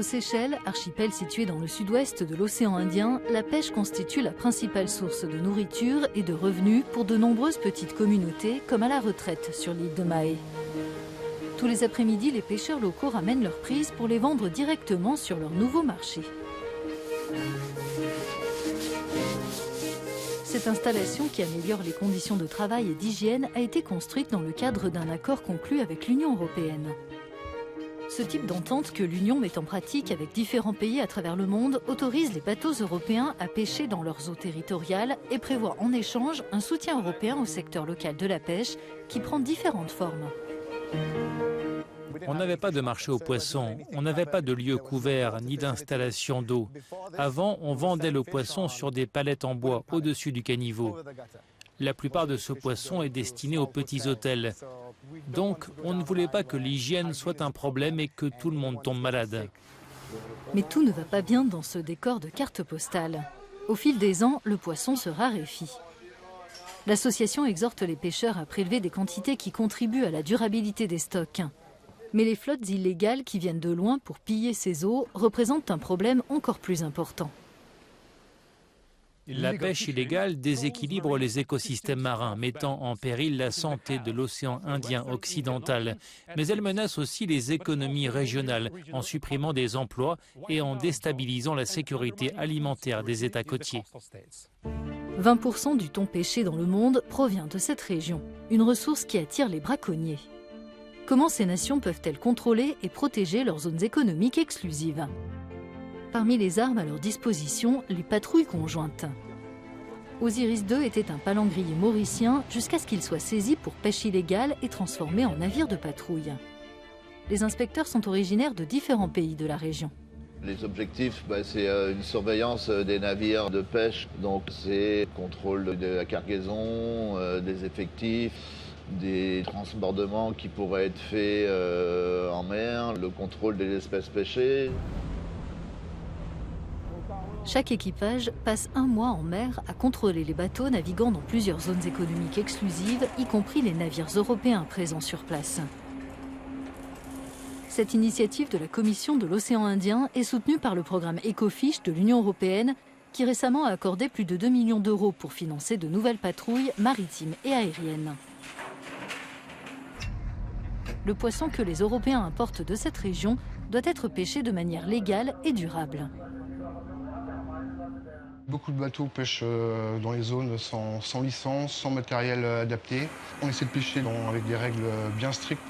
Aux Seychelles, archipel situé dans le sud-ouest de l'océan Indien, la pêche constitue la principale source de nourriture et de revenus pour de nombreuses petites communautés, comme à la retraite sur l'île de Mahé. Tous les après-midi, les pêcheurs locaux ramènent leurs prises pour les vendre directement sur leur nouveau marché. Cette installation, qui améliore les conditions de travail et d'hygiène, a été construite dans le cadre d'un accord conclu avec l'Union européenne. Ce type d'entente que l'Union met en pratique avec différents pays à travers le monde autorise les bateaux européens à pêcher dans leurs eaux territoriales et prévoit en échange un soutien européen au secteur local de la pêche qui prend différentes formes. On n'avait pas de marché aux poissons, on n'avait pas de lieu couvert ni d'installation d'eau. Avant, on vendait le poisson sur des palettes en bois au-dessus du caniveau. La plupart de ce poisson est destiné aux petits hôtels. Donc, on ne voulait pas que l'hygiène soit un problème et que tout le monde tombe malade. Mais tout ne va pas bien dans ce décor de carte postale. Au fil des ans, le poisson se raréfie. L'association exhorte les pêcheurs à prélever des quantités qui contribuent à la durabilité des stocks. Mais les flottes illégales qui viennent de loin pour piller ces eaux représentent un problème encore plus important. La pêche illégale déséquilibre les écosystèmes marins, mettant en péril la santé de l'océan Indien occidental. Mais elle menace aussi les économies régionales en supprimant des emplois et en déstabilisant la sécurité alimentaire des États côtiers. 20% du thon pêché dans le monde provient de cette région, une ressource qui attire les braconniers. Comment ces nations peuvent-elles contrôler et protéger leurs zones économiques exclusives ? Parmi les armes à leur disposition, les patrouilles conjointes. Osiris II était un palangrier mauricien jusqu'à ce qu'il soit saisi pour pêche illégale et transformé en navire de patrouille. Les inspecteurs sont originaires de différents pays de la région. Les objectifs, c'est une surveillance des navires de pêche, donc c'est contrôle de la cargaison, des effectifs, des transbordements qui pourraient être faits en mer, le contrôle des espèces pêchées. Chaque équipage passe un mois en mer à contrôler les bateaux naviguant dans plusieurs zones économiques exclusives, y compris les navires européens présents sur place. Cette initiative de la Commission de l'océan Indien est soutenue par le programme Ecofish de l'Union européenne, qui récemment a accordé plus de 2 millions d'euros pour financer de nouvelles patrouilles maritimes et aériennes. Le poisson que les Européens importent de cette région doit être pêché de manière légale et durable. Beaucoup de bateaux pêchent dans les zones sans licence, sans matériel adapté. On essaie de pêcher avec des règles bien strictes.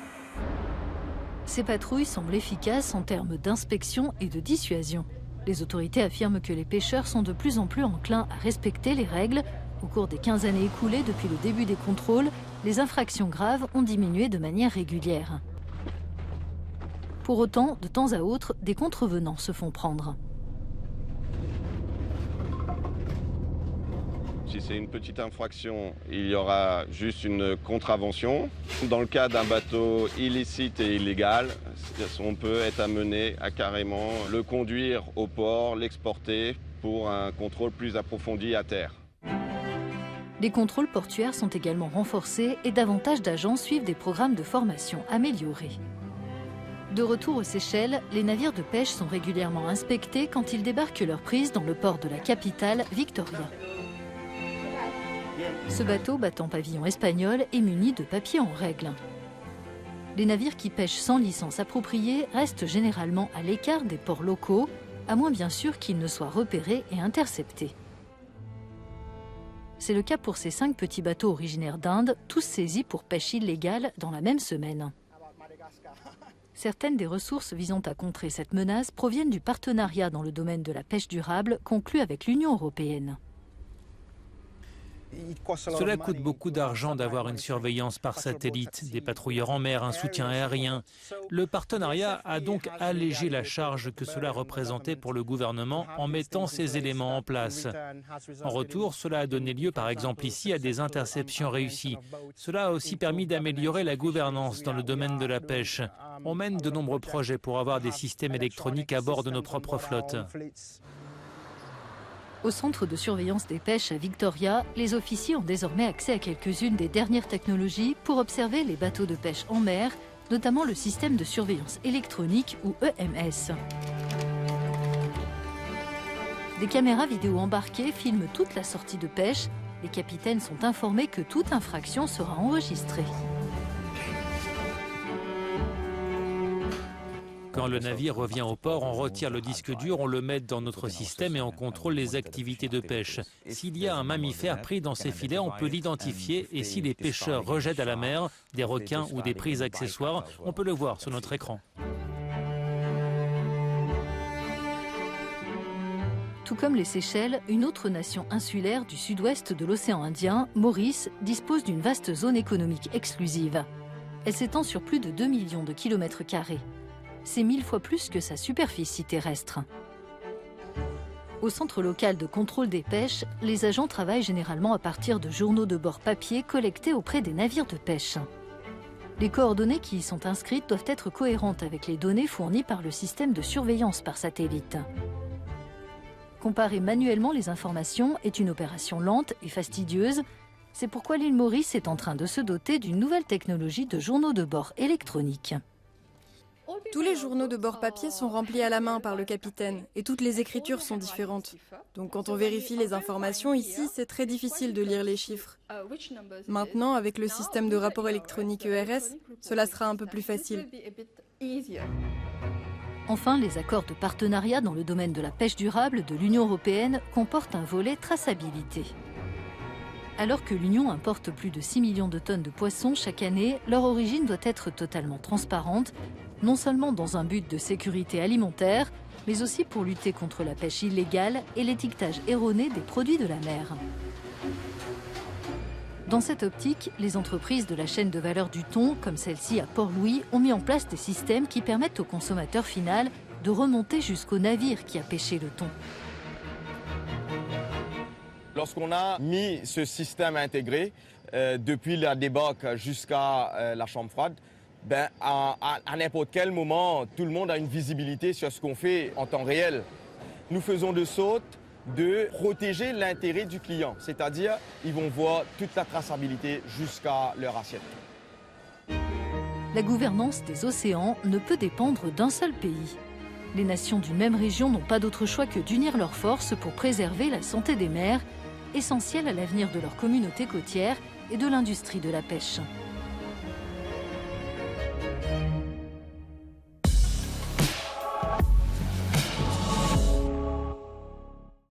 Ces patrouilles semblent efficaces en termes d'inspection et de dissuasion. Les autorités affirment que les pêcheurs sont de plus en plus enclins à respecter les règles. Au cours des 15 années écoulées depuis le début des contrôles, les infractions graves ont diminué de manière régulière. Pour autant, de temps à autre, des contrevenants se font prendre. Si c'est une petite infraction, il y aura juste une contravention. Dans le cas d'un bateau illicite et illégal, on peut être amené à carrément le conduire au port, l'exporter pour un contrôle plus approfondi à terre. Les contrôles portuaires sont également renforcés et davantage d'agents suivent des programmes de formation améliorés. De retour aux Seychelles, les navires de pêche sont régulièrement inspectés quand ils débarquent leur prise dans le port de la capitale, Victoria. Ce bateau, battant pavillon espagnol, est muni de papiers en règle. Les navires qui pêchent sans licence appropriée restent généralement à l'écart des ports locaux, à moins bien sûr qu'ils ne soient repérés et interceptés. C'est le cas pour ces 5 petits bateaux originaires d'Inde, tous saisis pour pêche illégale dans la même semaine. Certaines des ressources visant à contrer cette menace proviennent du partenariat dans le domaine de la pêche durable conclu avec l'Union européenne. Cela coûte beaucoup d'argent d'avoir une surveillance par satellite, des patrouilleurs en mer, un soutien aérien. Le partenariat a donc allégé la charge que cela représentait pour le gouvernement en mettant ces éléments en place. En retour, cela a donné lieu par exemple ici à des interceptions réussies. Cela a aussi permis d'améliorer la gouvernance dans le domaine de la pêche. On mène de nombreux projets pour avoir des systèmes électroniques à bord de nos propres flottes. Au centre de surveillance des pêches à Victoria, les officiers ont désormais accès à quelques-unes des dernières technologies pour observer les bateaux de pêche en mer, notamment le système de surveillance électronique ou EMS. Des caméras vidéo embarquées filment toute la sortie de pêche. Les capitaines sont informés que toute infraction sera enregistrée. Quand le navire revient au port, on retire le disque dur, on le met dans notre système et on contrôle les activités de pêche. S'il y a un mammifère pris dans ces filets, on peut l'identifier et si les pêcheurs rejettent à la mer des requins ou des prises accessoires, on peut le voir sur notre écran. Tout comme les Seychelles, une autre nation insulaire du sud-ouest de l'océan Indien, Maurice, dispose d'une vaste zone économique exclusive. Elle s'étend sur plus de 2 millions de kilomètres carrés. C'est 1000 fois plus que sa superficie terrestre. Au centre local de contrôle des pêches, les agents travaillent généralement à partir de journaux de bord papier collectés auprès des navires de pêche. Les coordonnées qui y sont inscrites doivent être cohérentes avec les données fournies par le système de surveillance par satellite. Comparer manuellement les informations est une opération lente et fastidieuse. C'est pourquoi l'île Maurice est en train de se doter d'une nouvelle technologie de journaux de bord électroniques. Tous les journaux de bord papier sont remplis à la main par le capitaine et toutes les écritures sont différentes. Donc quand on vérifie les informations ici, c'est très difficile de lire les chiffres. Maintenant, avec le système de rapport électronique ERS, cela sera un peu plus facile. Enfin, les accords de partenariat dans le domaine de la pêche durable de l'Union européenne comportent un volet traçabilité. Alors que l'Union importe plus de 6 millions de tonnes de poissons chaque année, leur origine doit être totalement transparente, non seulement dans un but de sécurité alimentaire, mais aussi pour lutter contre la pêche illégale et l'étiquetage erroné des produits de la mer. Dans cette optique, les entreprises de la chaîne de valeur du thon, comme celle-ci à Port-Louis, ont mis en place des systèmes qui permettent au consommateur final de remonter jusqu'au navire qui a pêché le thon. Lorsqu'on a mis ce système intégré, depuis la débâcle jusqu'à la chambre froide, à n'importe quel moment, tout le monde a une visibilité sur ce qu'on fait en temps réel. Nous faisons de sorte de protéger l'intérêt du client, c'est-à-dire ils vont voir toute la traçabilité jusqu'à leur assiette. La gouvernance des océans ne peut dépendre d'un seul pays. Les nations d'une même région n'ont pas d'autre choix que d'unir leurs forces pour préserver la santé des mers, essentielle à l'avenir de leur communauté côtière et de l'industrie de la pêche.